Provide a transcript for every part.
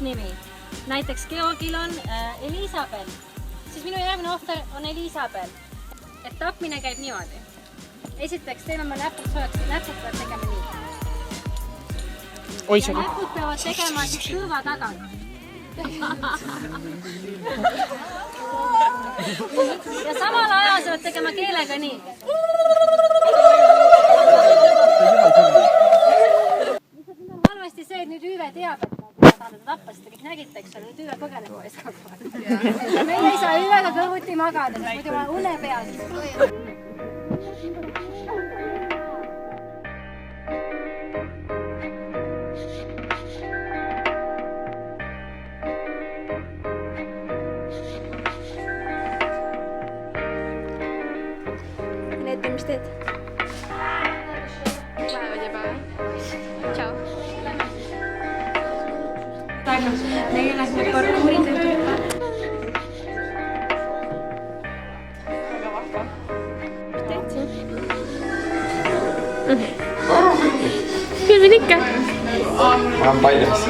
nimi. Näiteks Georgil on Elisabel, siis minu järgmine ohver on Elisabel. Et tapmine käib niimoodi. Esiteks teeme oma näpud soojaks, näpud peavad tegema nii. Ja näpud peavad tegema siis kõrva tagant. Ja samal ajal sa pead tegema keelega nii. Halvasti see, et nüüd Hüüve teab, et ma tahan teda tappa, sest te kõik nägite, eks ole, nüüd Hüüve põgeneb poes kogu aeg. Meil ei saa Hüüvega kõrvuti magada, sest muidu ma une peal. Ette, mis teed? Päevad ja päev. Tšau. Neile lähme parkuurid tüüpa. Väga vahva. Mis teed siin? Filmin ikka. Ma olen paljas.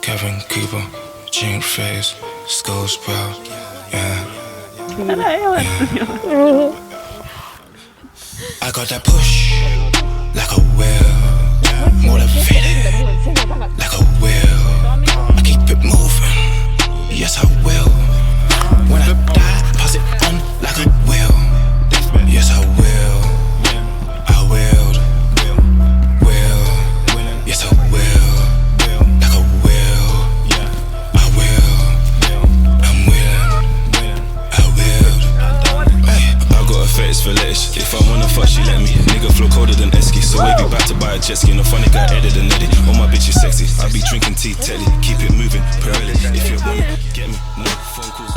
Kevin Cooper, Gene Face, Skull Sprout, yeah. I got that push, like a wheel, motivated, like a wheel. I keep it moving, yes I will. When I die, pass it on like a wheel, yes I will. I will, yes I will. For lettuce. If I wanna fuck, she let me. Nigga flow colder than Esky, so we be back to buy a jet ski. No funny guy, Eddie than Eddie. All my bitches sexy. I be drinking tea, Teddy. Keep it moving, Pirelli. If you wanna get me, no phone calls.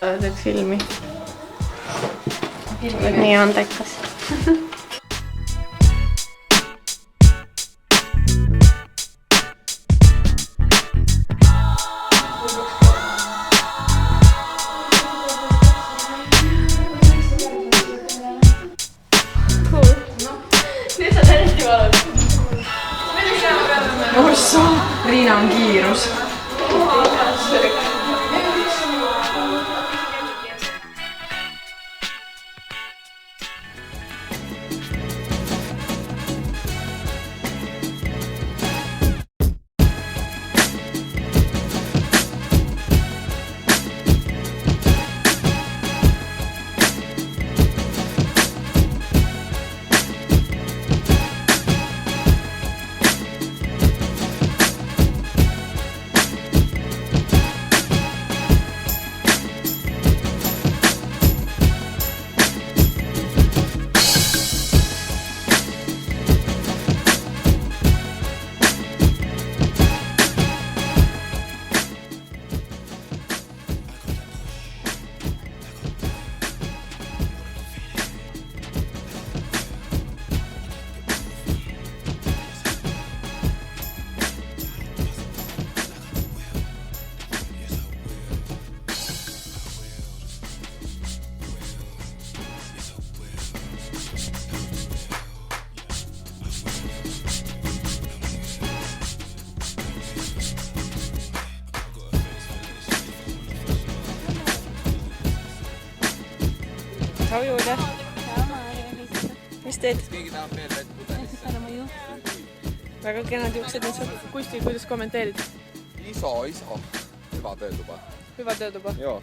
Teed filmi. Oled nii andekas. Riina on kiirus. Tšau Julia. Mis teed? Keegi tahab veel vett pudelisse. Väga kenad juuksed nüüd sul. Kusti, kuidas kommenteerid? Iso. Hyvä töötuba. Hyvä töötuba. Joo.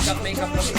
Makeup okay.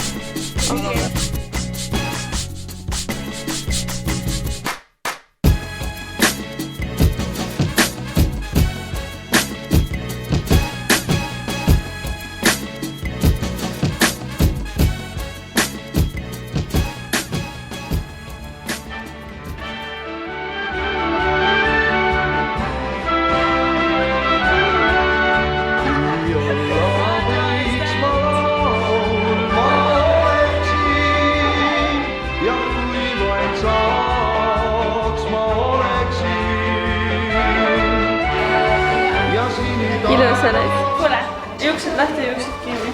Ilus oled. Kuule, juuksed lahti, juuksed kinni.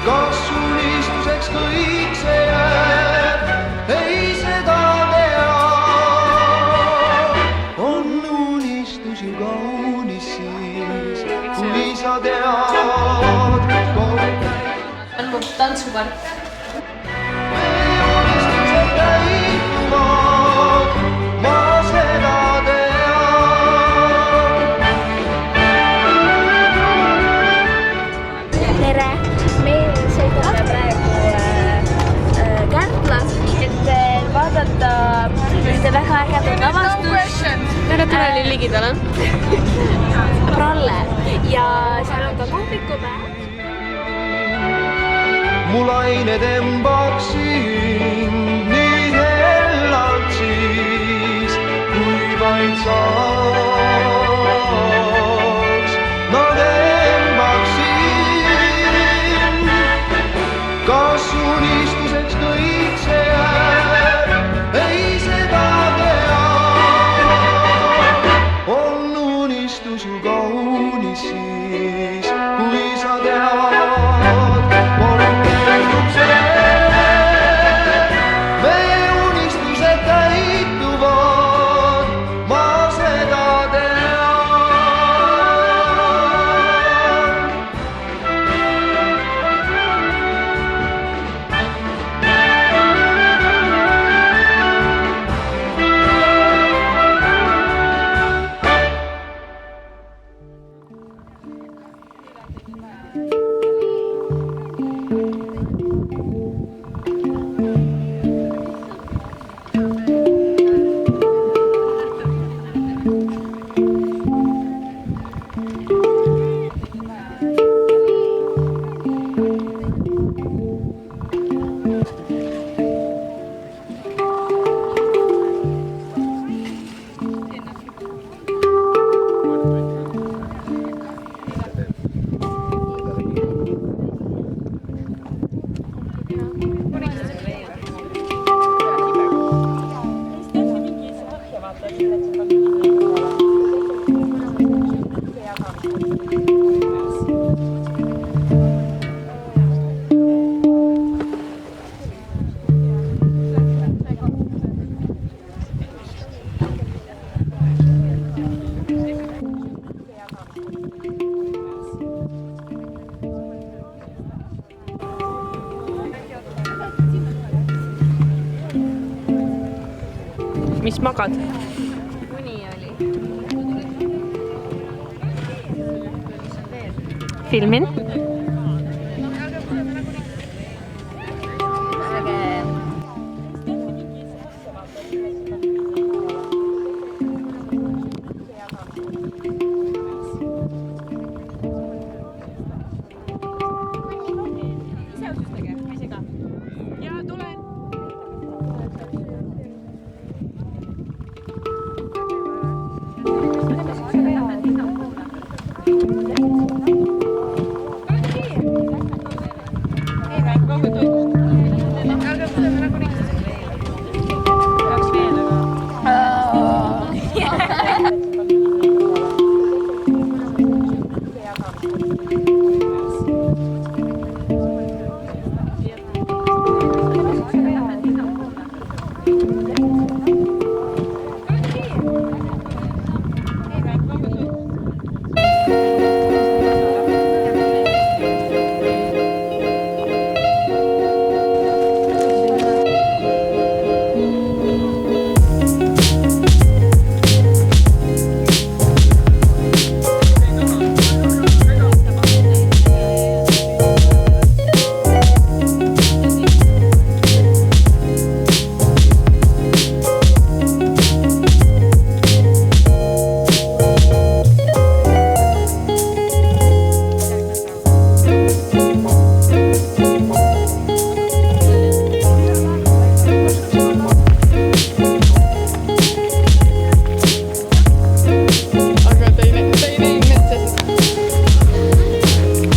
Kas unistuseks kõik see jääb? Ei seda tea. On unistus ju kaunis siis, kui sa tead. On mu tantsupart. Meie unistused täituvad, ma seda tean. Tere! Meil sõidame praegu Kärdlas, et vaadata ühte väga ägedat lavastust. Tere, tule nii ligidale. Pralle ja seal on ka kohvikupäev. Mu laine tõmbaksin nüüd mis magad? uni oli. Filmin.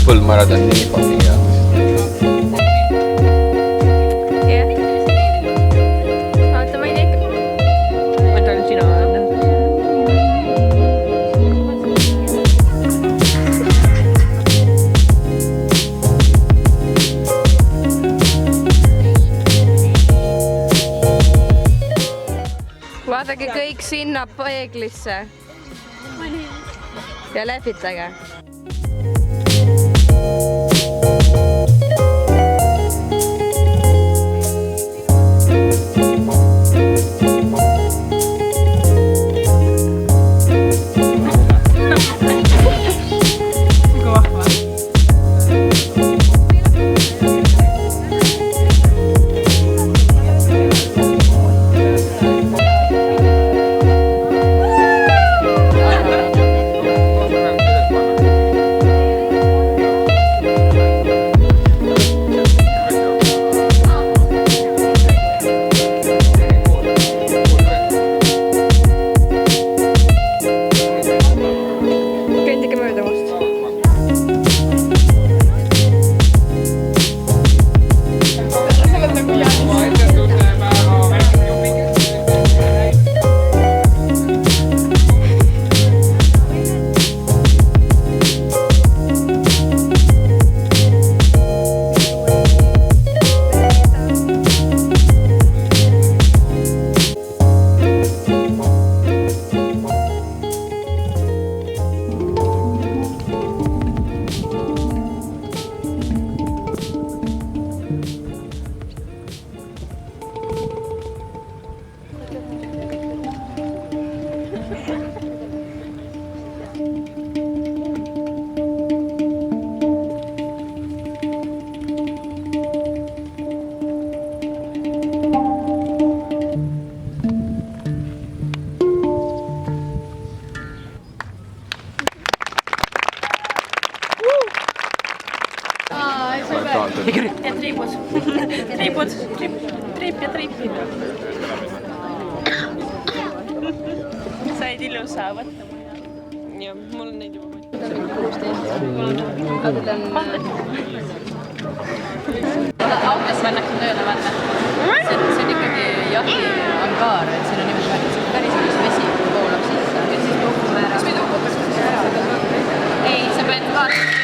Põldmarad on nii fucking hea. Vaata, ma ei tea ikka. Ma tahan sina öelda. Vaadake kõik sinna peeglisse. Ja lehvitage. normaalselt. ja triibud. Triibud. Triip ja triip. Said ilusa võtta. Ja mul on neid juba. Autos pannakse tööle, vaata. See on ikkagi jahi angaar, et siin on niimoodi päris vesi voolab sisse. Ja siis tuhkume ära. Kas me tuhkukas siis ära? Ei, sa pead vaatama.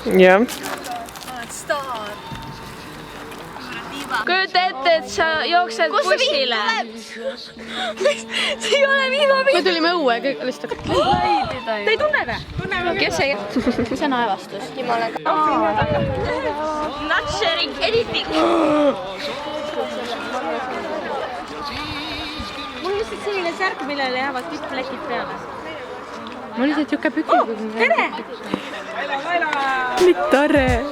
jah. oled staar. kujuta ette, et sa jooksed bussile. see ei ole vihmapilt. me tulime õue, kõik lihtsalt. Ta ei tunne või? kes ei? see on aevastus. Not sharing anything. mul on lihtsalt selline särk, millele jäävad kõik plekid peale. mul lihtsalt siuke pükk. tere! nii tore.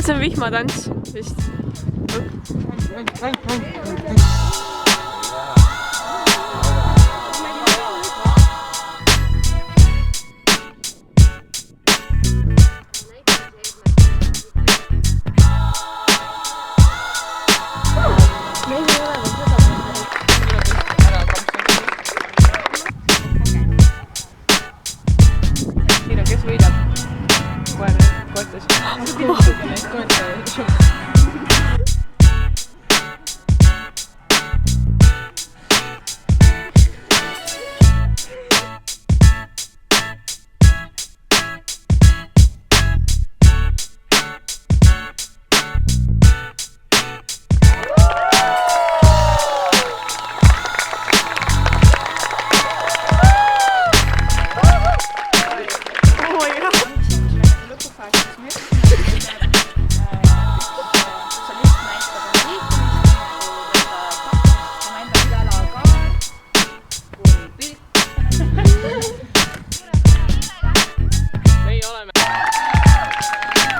see on vihmatants vist. kes võidab koertes?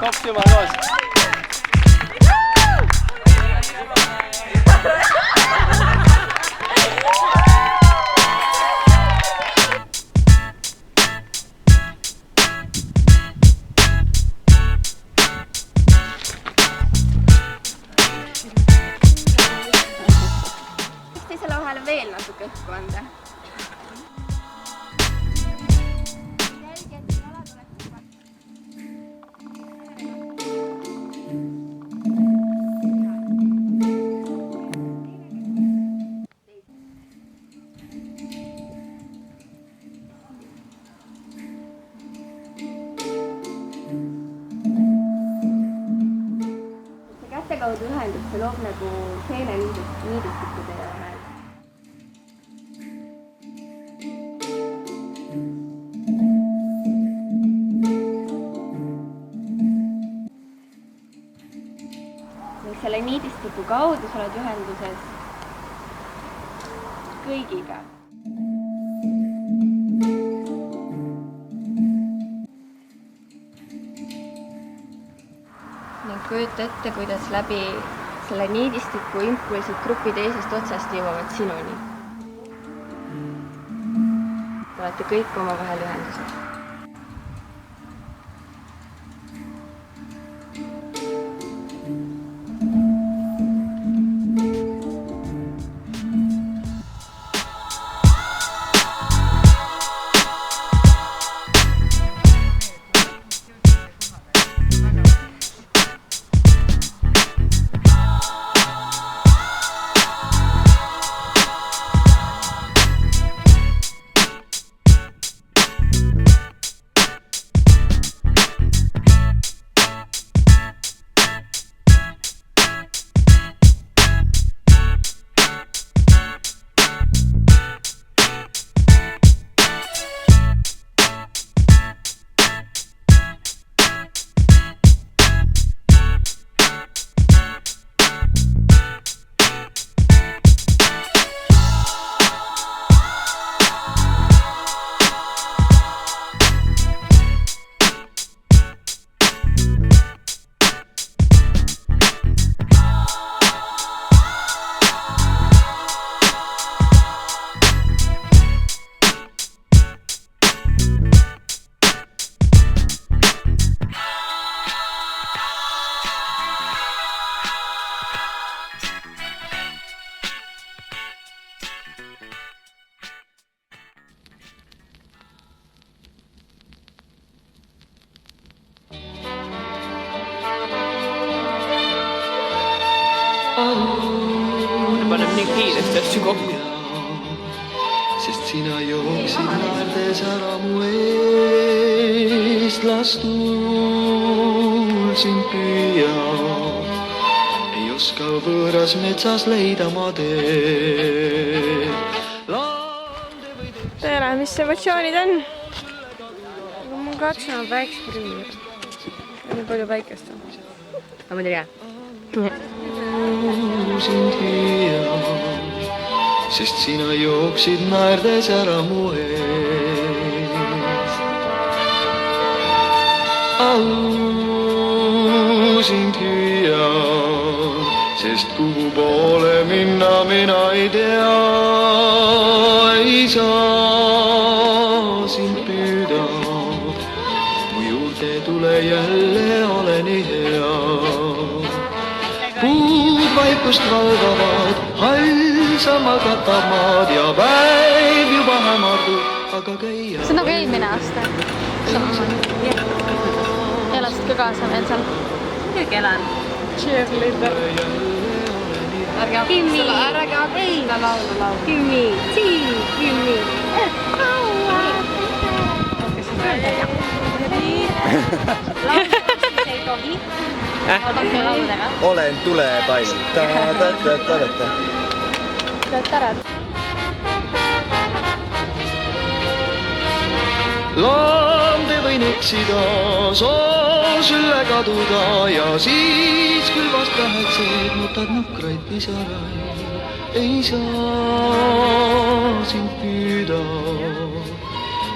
Kaks juba koos. üksteisele vahele veel natuke õhku anda. käte kaudu ühendub, see loob nagu seeneniidistikude vahel. selle niidistiku kaudu sa oled ühenduses kõigiga. kujuta ette, kuidas läbi selle niidistiku impulsid grupi teisest otsast jõuavad sinuni. Te olete kõik omavahel ühenduses. Me paneme nii kiiresti asju kokku. sina jooksid naerdes ära mu eest, las tuul sind püüab. Ei oska võõras metsas leida ma teed. tere, mis emotsioonid on? ma katsun päiksepriivi. Nii palju päikest on. aga muidugi hea. Sind hüüab, sest sina jooksid naerdes ära mu eest. Sind hüüab, sest kuhu poole minna mina ei tea. Ei saa sind püüda, mu juurde tule jälle, ole nii hea. Puud vaikust valgavad, hall sama katab maad ja päev juba hämardub, aga käia. See on nagu eelmine aasta. Elasid ka kaasa veel seal? Muidugi elan. Cheerleader. Ärge hakka seda laulu. Kimmi, Kimmi. Laulda ei tohi. Lauludega. Olen tuleb ainult. Laamde võin eksida, sool sülle kaduda ja siis küll vast kahetsed, nutad nukraid pisaraid. Ei saa sind püüda,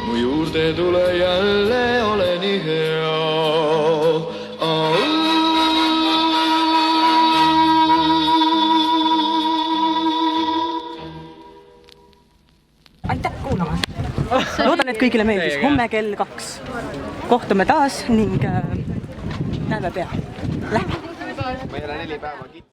mu juurde tule jälle, ole nii hea. Aitäh kuulamast! Loodan, et kõigile meeldis. Homme kell 2. Kohtume taas ning näeme pea. Lähme! Ma ei ole 4 päeva